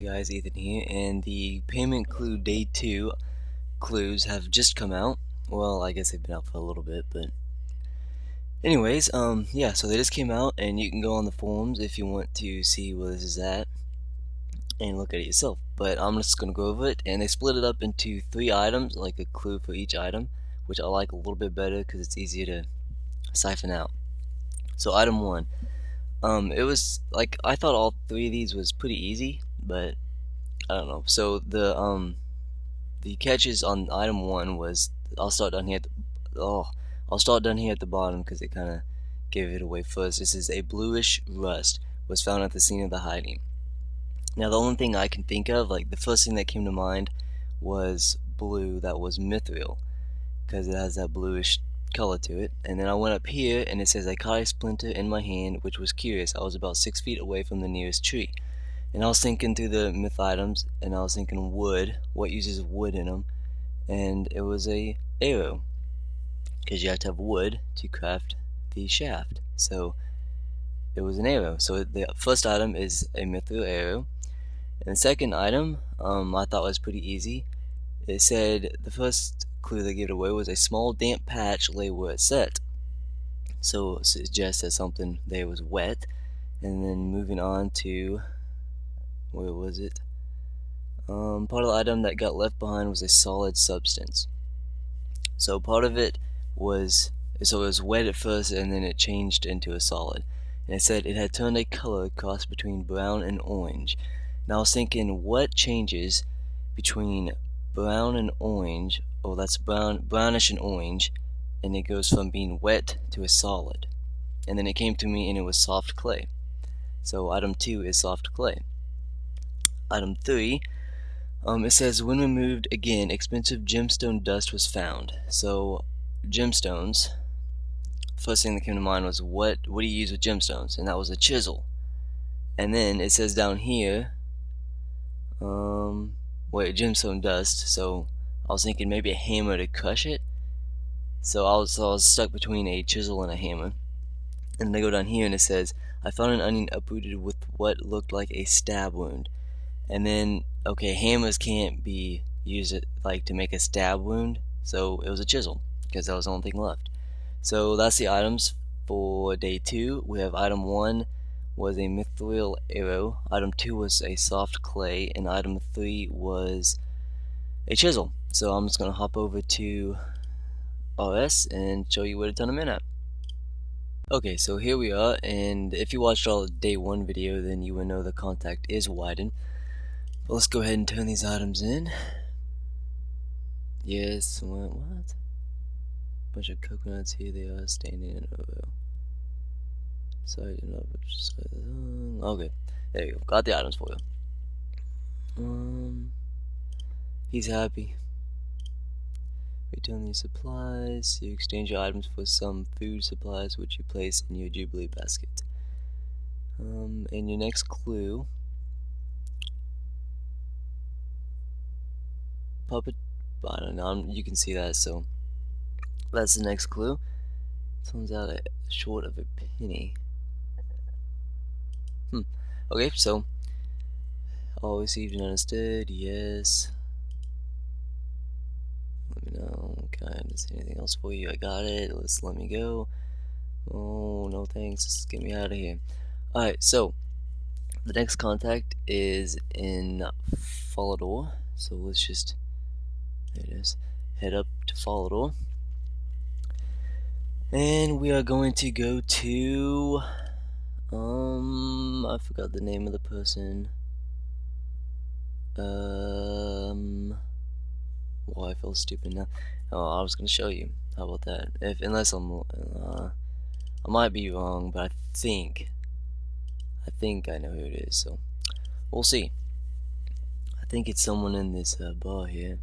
Guys, Ethan here, and the payment clue day 2 clues have just come out. Well, I guess they've been out for a little bit, but anyways, yeah, so they just came out, and you can go on the forums if you want to see where this is at and look at it yourself. But I'm just gonna go over it, and they split it up into 3 items, like a clue for each item, which I like a little bit better because it's easier to siphon out. So item 1, it was like I thought all 3 of these was pretty easy, but I don't know. So the catches on item 1 was I'll start down here at the bottom because it kind of gave it away first. This is a bluish rust was found at the scene of the hiding. Now the only thing I can think of, like the first thing that came to mind was blue, that was mithril, because it has that bluish color to it. And then I went up here and it says I caught a splinter in my hand, which was curious. I was about 6 feet away from the nearest tree. And I was thinking through the myth items, and I was thinking wood, what uses wood in them, and it was a arrow, because you have to have wood to craft the shaft. So it was an arrow. So the first item is a mithril arrow, and the second item I thought was pretty easy. It said the first clue they gave away was a small damp patch lay where it set, so it suggests that something there was wet. And then moving on to where was it? Part of the item that got left behind was a solid substance. So part of it was, so it was wet at first and then it changed into a solid. And it said it had turned a color cross between brown and orange. Now I was thinking, what changes between brown and orange? Oh, that's brownish and orange, and it goes from being wet to a solid. And then it came to me and it was soft clay. So item 2 is soft clay. Item 3, it says when removed again, expensive gemstone dust was found. So gemstones, first thing that came to mind was what do you use with gemstones? And that was a chisel. And then it says down here, gemstone dust. So I was thinking maybe a hammer to crush it. So I was stuck between a chisel and a hammer. And then I go down here and it says I found an onion uprooted with what looked like a stab wound. And then, okay, hammers can't be used like to make a stab wound, so it was a chisel, because that was the only thing left. So that's the items for day 2. We have item 1 was a mithril arrow, item 2 was a soft clay, and item 3 was a chisel. So I'm just going to hop over to RS and show you where to turn them in at. Okay, so here we are, and if you watched all of day 1 video, then you would know the contact is widened. But let's go ahead and turn these items in. Yes, what? Bunch of coconuts, here they are, standing in a row. Sorry, okay, there you go, got the items for you. He's happy. Return these supplies. You exchange your items for some food supplies, which you place in your Jubilee basket. And your next clue. Puppet, I don't know, you can see that, so that's the next clue. Turns out short of a penny. Okay, so all received and understood, yes. Let me know, can I understand anything else for you? I got it, let me go. Oh, no thanks, just get me out of here. Alright, so the next contact is in Falador, so let's just, there it is, head up to Falador. And we are going to go to, I forgot the name of the person. Well, I feel stupid now. Oh, I was gonna show you. How about that? Unless I might be wrong, but I think I know who it is. So we'll see. I think it's someone in this bar here.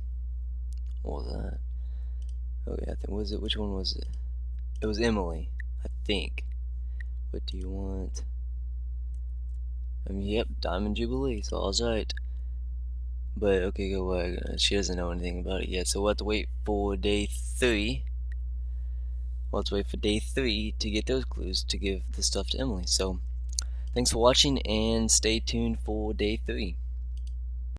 What was that? Okay, I think which one was it? It was Emily, I think. What do you want? Yep, Diamond Jubilee, so all's right. But okay, go away. She doesn't know anything about it yet, so we'll have to wait for day 3. We'll have to wait for day 3 to get those clues to give the stuff to Emily. So, thanks for watching, and stay tuned for day 3.